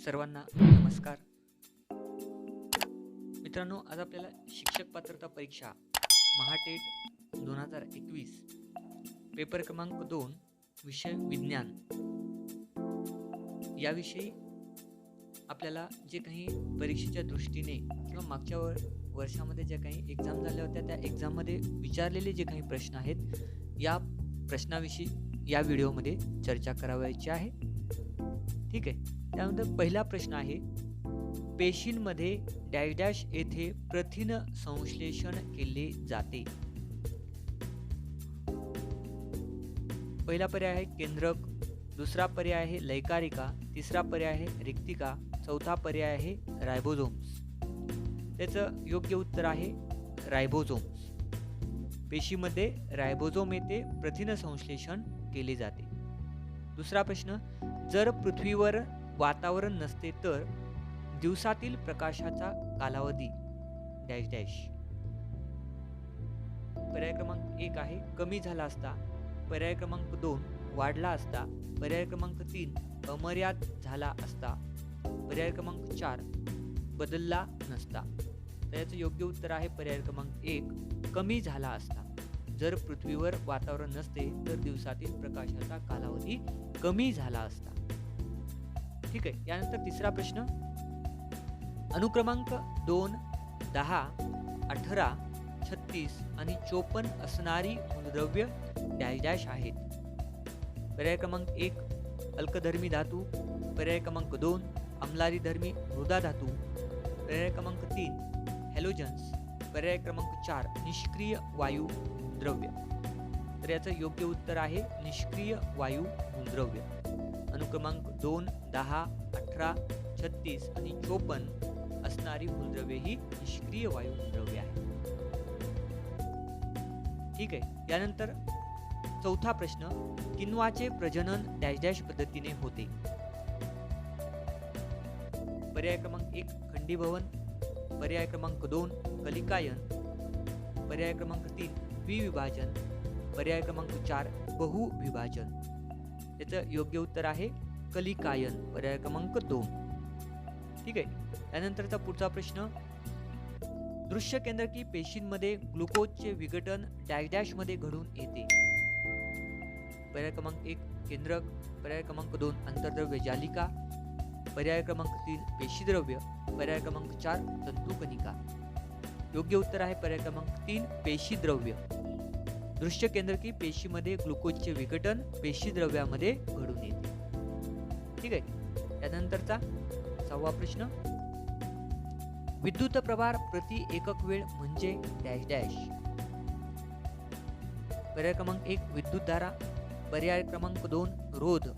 सर्वांना नमस्कार. मित्रांनो, आज आपल्याला शिक्षक पात्रता परीक्षा महाटेट 2021 पेपर क्रमांक 2 विषय विज्ञान याविषयी आपल्याला जे काही परीक्षेच्या दृष्टीने किंवा मागच्या वर्षामध्ये ज्या काही एक्झाम झाल्या होत्या त्या एक्झाममध्ये विचारलेले जे काही प्रश्न आहेत या प्रश्नाविषयी या व्हिडिओमध्ये चर्चा करावयाची आहे. ठीक आहे. त्यानंतर पहिला प्रश्न आहे, पेशींमध्ये डॅश डॅश येथे प्रथिन संश्लेषण केले जाते. पहिला पर्याय आहे केंद्रक, दुसरा पर्याय आहे लयकारिका, तिसरा पर्याय आहे रिक्तिका, चौथा पर्याय आहे रायबोझोम्स. त्याचं योग्य उत्तर आहे रायबोझोम्स. पेशीमध्ये रायबोझोम येथे प्रथिन संश्लेषण केले जाते. दुसरा प्रश्न, जर पृथ्वीवर वातावरण नसते तर दिवसातील प्रकाशाचा कालावधी डॅश डॅश. पर्याय क्रमांक 1 आहे कमी झाला असता, पर्याय क्रमांक 2 वाढला असता, पर्याय क्रमांक 3 अमर्याद झाला असता, पर्याय क्रमांक 4 बदलला नसता. तर याचं योग्य उत्तर आहे पर्याय क्रमांक 1 कमी झाला असता. जर पृथ्वीवर वातावरण नसते तर दिवसातील प्रकाशाचा कालावधी कमी झाला असता. ठीक आहे. यानंतर तिसरा प्रश्न, अनुक्रमांक 2, 10, 18, 36 आणि 54 असणारी मूलद्रव्य डॅश डॅश आहेत. पर्याय क्रमांक 1 अल्कधर्मी धातू, पर्याय क्रमांक 2 अम्लारीधर्मी मृदा धातू, पर्याय क्रमांक 3 हॅलोजन्स, पर्याय क्रमांक 4 निष्क्रिय वायू मूलद्रव्य. तर याचं योग्य उत्तर आहे निष्क्रिय वायू मूलद्रव्य. अनुक्रमांक 2, 10, 18, 36 आणि 54 असणारी मूलद्रव्ये ही निष्क्रिय वायू मूलद्रव्ये आहेत. ठीक आहे. यानंतर चौथा प्रश्न, किण्वाचे प्रजनन डॅश डॅश पद्धतीने होते. पर्याय क्रमांक 1 खंडीभवन, पर्याय क्रमांक 2 कलिकायन, पर्याय क्रमांक 3 द्विविभाजन, पर्याय क्रमांक 4 बहुविभाजन. याचं योग्य उत्तर आहे कलिकायन, पर्याय क्रमांक 2. ठीक आहे. त्यानंतरचा पुढचा प्रश्न, दृश्य केंद्रकी पेशींमध्ये ग्लुकोजचे विघटन डॅश डॅश मध्ये घडून येते. पर्याय क्रमांक 1 केंद्रक, पर्याय क्रमांक 2 आंतरद्रव्य जालिका, पर्याय क्रमांक 3 पेशीद्रव्य, पर्याय क्रमांक 4 तंतुकणिका. योग्य उत्तर आहे पर्याय क्रमांक 3 पेशीद्रव्य. दृश्य केंद्रकी पेशीमध्ये ग्लुकोजचे विघटन पेशीद्रव्यामध्ये घडून येते. ठीक आहे. त्यानंतरचा 6वा प्रश्न, विद्युत प्रभार प्रति एकक वेळ म्हणजे डॅश डॅश. पर्याय क्रमांक 1 विद्युत धारा, पर्याय क्रमांक 2 रोध,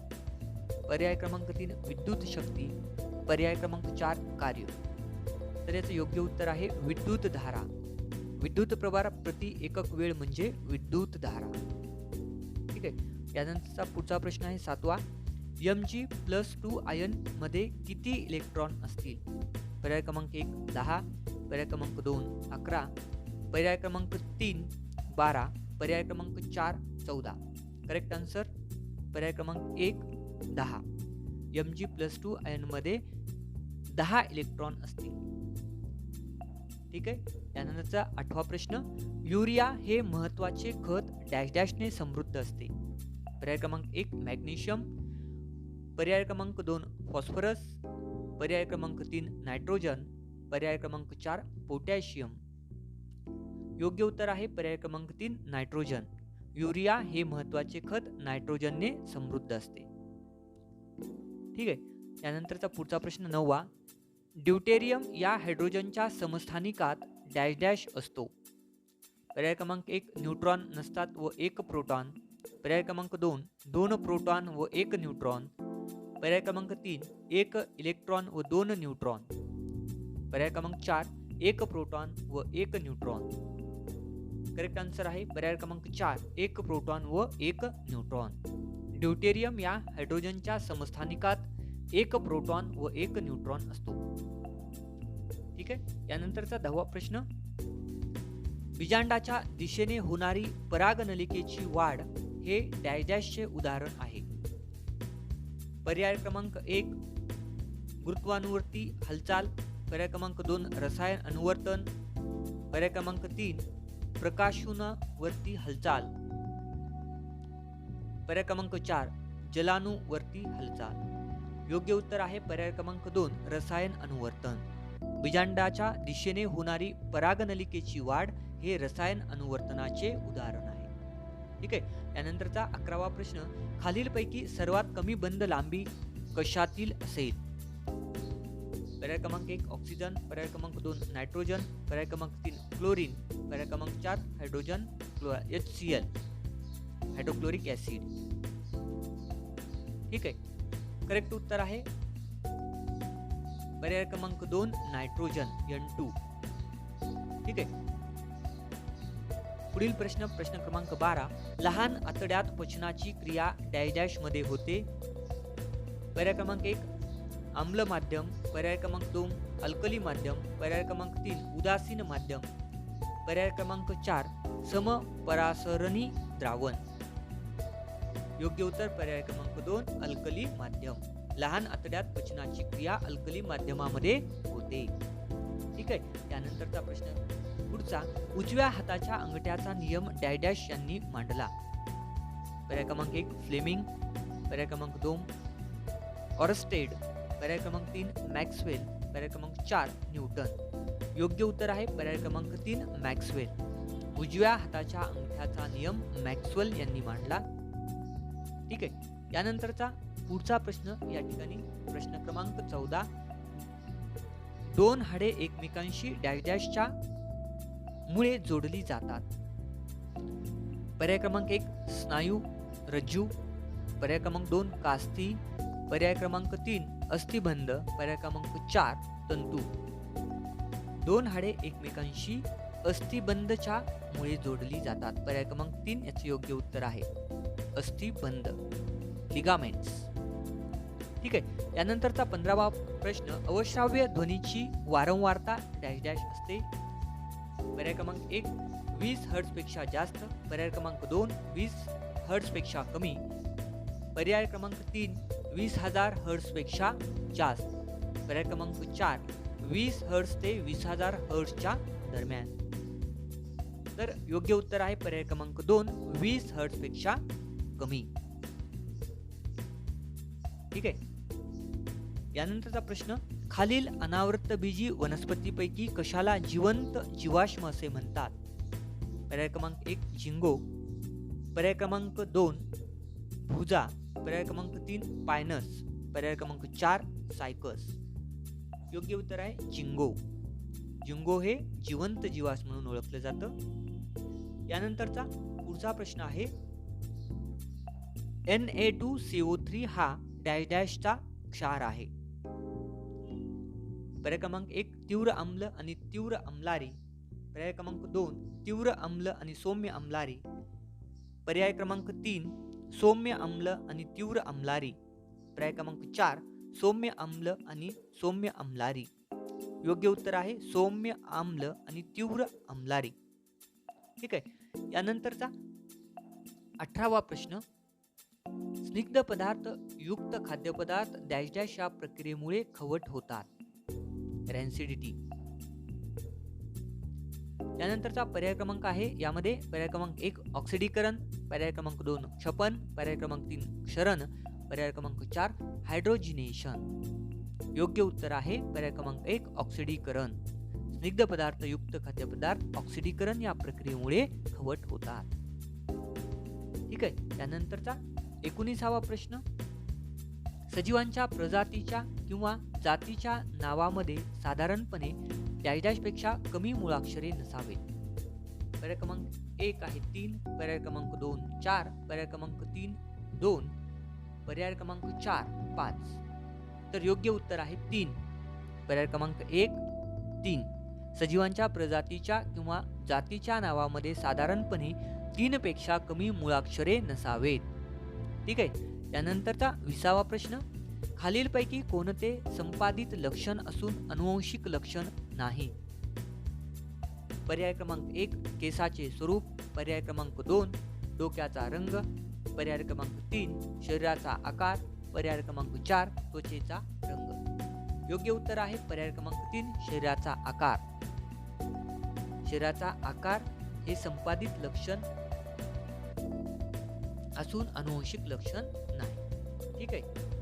पर्याय क्रमांक 3 विद्युत शक्ती, पर्याय क्रमांक 4 कार्य. तर याचं योग्य उत्तर आहे विद्युत धारा. विद्युत प्रभार प्रति एकक वेळ म्हणजे विद्युत धारा. ठीक आहे. यानंतरचा पुढचा प्रश्न आहे 7वा, Mg+2 आयन मध्ये किती इलेक्ट्रॉन असतील. पर्याय क्रमांक 1 10, पर्याय क्रमांक 2 11, पर्याय क्रमांक 3 12, पर्याय क्रमांक 4 14. करेक्ट आन्सर पर्याय क्रमांक 1 10. Mg+2 आयन मध्ये 10 इलेक्ट्रॉन असतील. ठीक आहे. त्यानंतरचा 8वा प्रश्न, युरिया हे महत्वाचे खत डॅश डॅशने समृद्ध असते. पर्याय क्रमांक 1 मॅग्नेशियम, पर्याय क्रमांक 2 फॉस्फरस, पर्याय क्रमांक 3 नायट्रोजन, पर्याय क्रमांक 4 पोटॅशियम. योग्य उत्तर आहे पर्याय क्रमांक 3 नायट्रोजन. युरिया हे महत्वाचे खत नायट्रोजनने समृद्ध असते. ठीक आहे. त्यानंतरचा पुढचा प्रश्न 9वा, ड्यूटेरियम या हायड्रोजनच्या समस्थानिकात डॅश डॅश असतो. पर्याय क्रमांक 1 न्यूट्रॉन नसतात व 1 प्रोटॉन, पर्याय क्रमांक 2 2 प्रोटॉन व 1 न्यूट्रॉन, पर्याय क्रमांक 3 1 इलेक्ट्रॉन व 2 न्यूट्रॉन, पर्याय क्रमांक 4 1 प्रोटॉन व 1 न्यूट्रॉन. करेक्ट आन्सर आहे पर्याय क्रमांक 4 1 प्रोटॉन व 1 न्यूट्रॉन. ड्यूटेरियम या हायड्रोजनच्या समस्थानिकात 1 प्रोटॉन व 1 न्यूट्रॉन असतो. ठीक आहे. यानंतरचा 10वा प्रश्न, बीजांडाच्या दिशेने होणारी परागनलिकेची वाढ हे डॅश डॅशचे उदाहरण आहे. पर्याय क्रमांक 1 गुरुत्वानुवर्ती हालचाल, पर्याय क्रमांक 2 रसायन अनुवर्तन, पर्याय क्रमांक 3 प्रकाशानुवर्ती हालचाल, पर्याय क्रमांक 4 जलानुवर्ती हालचाल। योग्य उत्तर आहे पर्याय क्रमांक 2 रसायन अनुवर्तन। बीजांडाच्या दिशेने होणारी परागनलिकेची वाढ हे रसायन अनुवर्तनाचे उदाहरण आहे। ठीक आहे, त्यानंतरचा 11वा प्रश्न, खालीलपैकी सर्वात कमी बंद लांबी कशातील असेल? पर्याय क्रमांक 1 ऑक्सिजन, पर्याय क्रमांक 2 नायट्रोजन, पर्याय क्रमांक 3 क्लोरीन, पर्याय क्रमांक 4 हायड्रोजन HCl हायड्रोक्लोरिक ऍसिड। ठीक आहे, करेक्ट उत्तर आहे पर्याय क्रमांक 2 नायट्रोजन N2। ठीक आहे, पुढील प्रश्न क्रमांक 12, लहान आतड्यात पचनाची क्रिया डॅश डॅश मध्ये होते? पर्याय क्रमांक 1 आम्ल माध्यम, पर्याय क्रमांक 2 अल्कली माध्यम, पर्याय क्रमांक 3 उदासीन माध्यम, पर्याय क्रमांक 4 समपरासरणी द्रावण। योग्य उत्तर पर्याय क्रमांक 2 अल्कली माध्यम। लहान आतड्यात पचनाची क्रिया अल्कली माध्यमामध्ये होते। ठीक आहे, त्यानंतरचा प्रश्न पुढचा, उजव्या हाताच्या अंगठ्याचा नियम डॅश डॅश यांनी मांडला? पर्याय क्रमांक 1 फ्लेमिंग, पर्याय क्रमांक 2 ऑरस्टेड, पर्याय क्रमांक 3 मॅक्सवेल, पर्याय क्रमांक 4 न्यूटन। योग्य उत्तर आहे पर्याय क्रमांक 3 मॅक्सवेल। उजव्या हाताच्या अंगठ्याचा नियम मॅक्सवेल यांनी मांडला। ठीक आहे, यानंतरचा पुढचा प्रश्न या ठिकाणी प्रश्न क्रमांक 14, दोन हाडे एकमेकांशी डॅश डॅशच्या मुळे जोडली जातात? पर्याय क्रमांक 1 स्नायू रज्जू, पर्याय क्रमांक 2 कास्ती, पर्याय क्रमांक 3 अस्थिबंध, पर्याय क्रमांक 4 तंतू। दोन हाडे एकमेकांशी अस्थिबंधच्या मुळे जोडली जातात। पर्याय क्रमांक 3 याचे योग्य उत्तर आहे अस्थिबंध लिगामेंट्स। ठीक आहे, यानंतरचा 15वा प्रश्न, अवश्राव्य ध्वनीची वारंवारता डॅश डॅश असते? पर्याय क्रमांक 1 20 हर्ट्झ पेक्षा जास्त, पर्याय क्रमांक 2 20 हर्ट्झ पेक्षा कमी, पर्याय क्रमांक 3 20,000 हर्ट्झ पेक्षा जास्त, पर्याय क्रमांक 4 20 हर्ट्झ ते 20,000 हर्ट्झच्या दरम्यान। तर योग्य उत्तर आहे पर्याय क्रमांक 2 20 हर्ट्झ पेक्षा कमी। ठीक आहे, यानंतरचा प्रश्न, खालील अनावर्तबीजी वनस्पतीपैकी कशाला जिवंत जीवाश्म असे म्हणतात? पर्याय क्रमांक 1 झिंगो, पर्याय क्रमांक 2 भुजा, पर्याय क्रमांक 3 पायनस, पर्याय क्रमांक 4 सायकस। योग्य उत्तर आहे झिंगो। झिंगो हे जिवंत जीवाश्म म्हणून ओळखलं जातं। यानंतरचा पुढचा प्रश्न आहे, Na2CO3 हा डॅश डॅशचा क्षार आहे? पर्याय क्रमांक 1 तीव्र आम्ल आणि तीव्र आम्लारी, पर्याय क्रमांक 2 तीव्र आम्ल आणि सौम्य आम्लारी, पर्याय क्रमांक 3 सौम्य आम्ल आणि तीव्र आम्लारी, पर्याय क्रमांक 4 सौम्य आम्ल आणि सौम्य आम्लारी। योग्य उत्तर आहे सौम्य आम्ल आणि तीव्र आम्लारी। ठीक आहे, यानंतरचा 18वा प्रश्न, स्निग्ध पदार्थ युक्त खाद्यपदार्थ डॅश डॅश या प्रक्रियेमुळे खवट होतात? रॅन्सिडिटी। यानंतरचा पर्याय क्रमांक आहे यामध्ये पर्याय क्रमांक 1 ऑक्सिडीकरण, पर्याय क्रमांक 2 क्षपन, पर्याय क्रमांक 3 क्षरण, पर्याय क्रमांक 4 हायड्रोजिनेशन। योग्य उत्तर आहे पर्याय क्रमांक 1 ऑक्सिडीकरण। स्निग्ध पदार्थ युक्त खाद्यपदार्थ ऑक्सिडीकरण या प्रक्रियेमुळे खवट होतात। ठीक आहे, त्यानंतरचा 19वा प्रश्न, सजीवांच्या प्रजातीच्या किंवा जातीच्या नावामध्ये साधारणपणे डॅश डॅश पेक्षा कमी मुळाक्षरे नसावेत? पर्याय क्रमांक 1 आहे 3, पर्याय क्रमांक 2 4, पर्याय क्रमांक 3 2, पर्याय क्रमांक 4 5। तर योग्य उत्तर आहे 3, पर्याय क्रमांक 1 3। सजीवांच्या प्रजातीच्या किंवा जातीच्या नावामध्ये साधारणपणे 3 पेक्षा कमी मुळाक्षरे नसावेत। ठीक आहे, त्यानंतरचा 20वा प्रश्न, खालीलपैकी कोणते संपादित लक्षण असून अनुवांशिक लक्षण नाही? पर्याय क्रमांक 1 केसाचे स्वरूप, पर्याय क्रमांक 2 डोक्याचा रंग, पर्याय क्रमांक 3 शरीराचा आकार, पर्याय क्रमांक 4 त्वचेचा रंग। योग्य उत्तर आहे पर्याय क्रमांक 3 शरीराचा आकार. शरीराचा आकार हे संपादित लक्षण असून अनुवंशिक लक्षण नाही. ठीक आहे.